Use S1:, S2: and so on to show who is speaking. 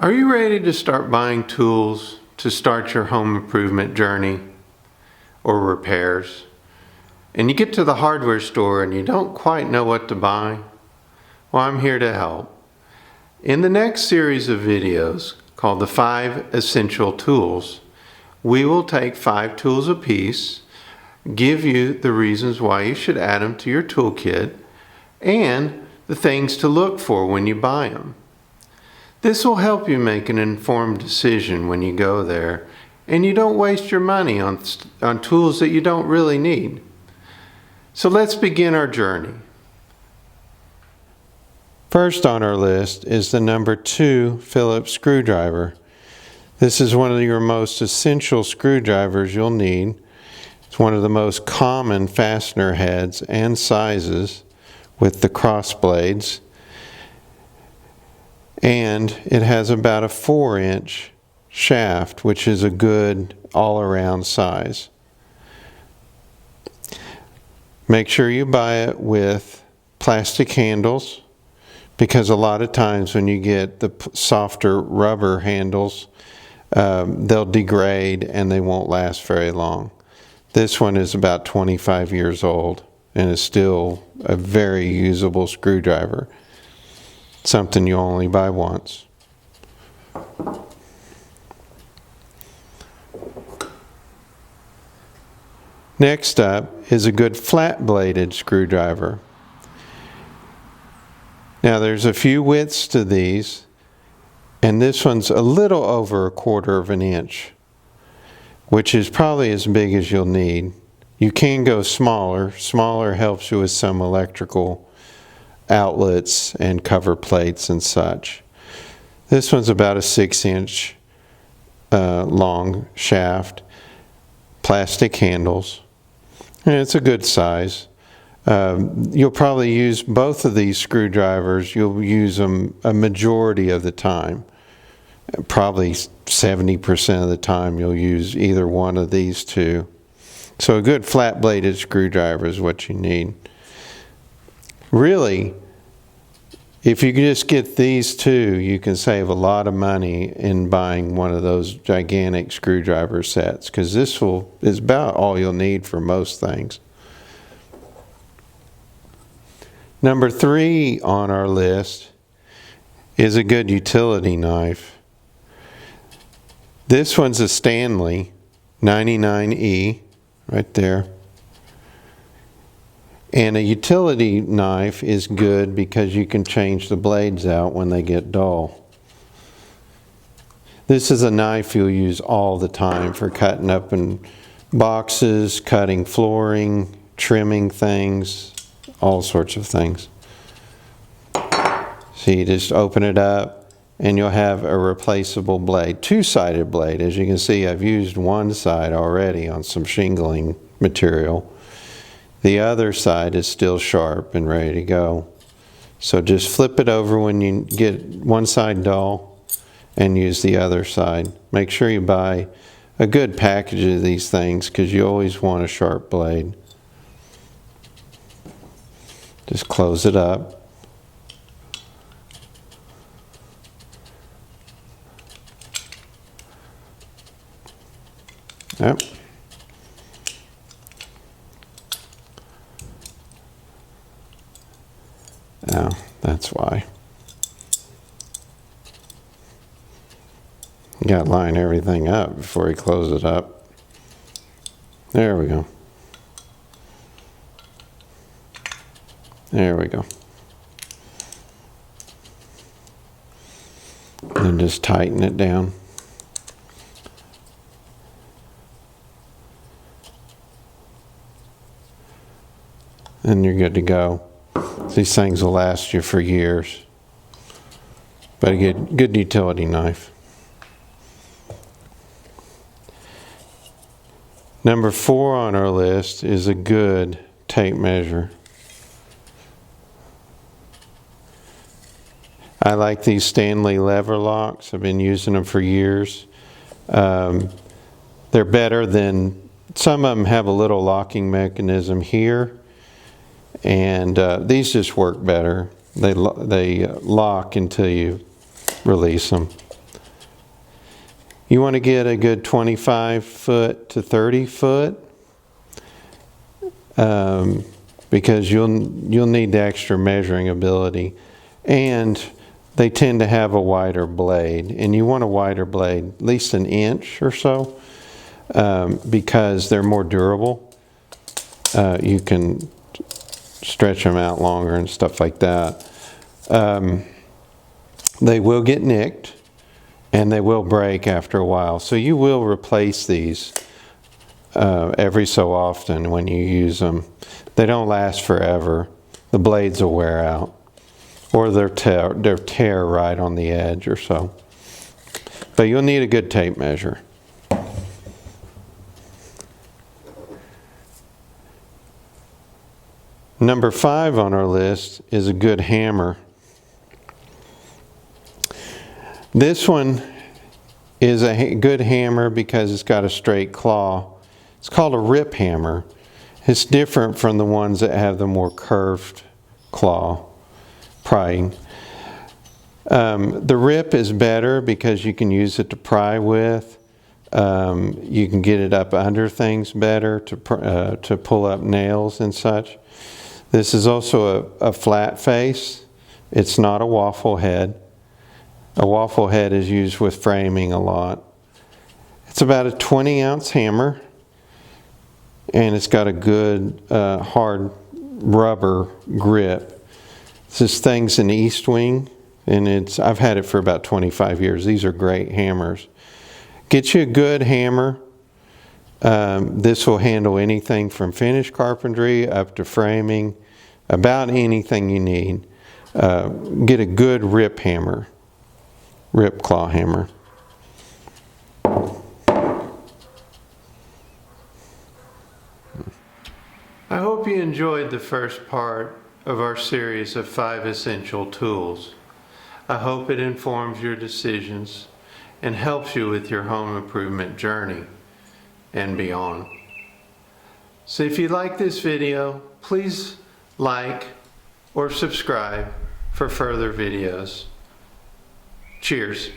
S1: Are you ready to start buying tools to start your home improvement journey or repairs? And you get to the hardware store and you don't quite know what to buy? Well, I'm here to help. In the next series of videos called the 5 Essential Tools, we will take 5 tools apiece, give you the reasons why you should add them to your toolkit, and the things to look for when you buy them. This will help you make an informed decision when you go there, and you don't waste your money on tools that you don't really need. So let's begin our journey. First on our list is the number 2 Phillips screwdriver. This is one of your most essential screwdrivers you'll need. It's one of the most common fastener heads and sizes with the cross blades. And it has about a 4-inch shaft, which is a good all-around size. Make sure you buy it with plastic handles, because a lot of times when you get the softer rubber handles, they'll degrade and they won't last very long. This one is about 25 years old and is still a very usable screwdriver. Something you only buy once. Next up is a good flat-bladed screwdriver. Now there's a few widths to these, and this one's a little over 1/4 of an inch, which is probably as big as you'll need. You can go smaller. Smaller helps you with some electrical outlets and cover plates and such. This one's about a 6-inch long shaft, plastic handles, and it's a good size. You'll probably use both of these screwdrivers. You'll use them a majority of the time. Probably 70% of the time you'll use either one of these two. So a good flat-bladed screwdriver is what you need. Really, if you can just get these two, you can save a lot of money in buying one of those gigantic screwdriver sets, because this is about all you'll need for most things. Number 3 on our list is a good utility knife. This one's a Stanley 99E, right there. And a utility knife is good because you can change the blades out when they get dull. This is a knife you'll use all the time for cutting up in boxes, cutting flooring, trimming things, all sorts of things. So you just open it up and you'll have a replaceable blade, 2-sided blade. As you can see, I've used one side already on some shingling material. The other side is still sharp and ready to go. So just flip it over when you get one side dull and use the other side. Make sure you buy a good package of these things, because you always want a sharp blade. Just close it up. Yep. Oh, that's why. You got to line everything up before you close it up. There we go. There we go. And just tighten it down. And you're good to go. These things will last you for years. But a good utility knife. Number 4 on our list is a good tape measure. I like these Stanley lever locks. I've been using them for years. They're better than, some of them have a little locking mechanism here. And these just work better. They lock until you release them. You want to get a good 25 foot to 30 foot because you'll need the extra measuring ability. And they tend to have a wider blade, and you want a wider blade, at least an inch or so, because they're more durable. You can stretch them out longer and stuff like that. They will get nicked, and they will break after a while. So you will replace these every so often when you use them. They don't last forever. The blades will wear out, or they'll tear right on the edge or so. But you'll need a good tape measure. Number 5 on our list is a good hammer. This one is a good hammer because it's got a straight claw. It's called a rip hammer. It's different from the ones that have the more curved claw prying. The rip is better because you can use it to pry with. You can get it up under things better to pull up nails and such. This is also a flat face. It's not a waffle head. A waffle head is used with framing a lot. It's about a 20-ounce hammer, and it's got a good hard rubber grip. This thing's an East Wing, and I've had it for about 25 years. These are great hammers. Get you a good hammer. This will handle anything from finished carpentry up to framing, about anything you need. Get a good rip hammer. Rip claw hammer. I hope you enjoyed the first part of our series of 5 essential tools. I hope it informs your decisions and helps you with your home improvement journey and beyond. So if you like this video, please like or subscribe for further videos. Cheers.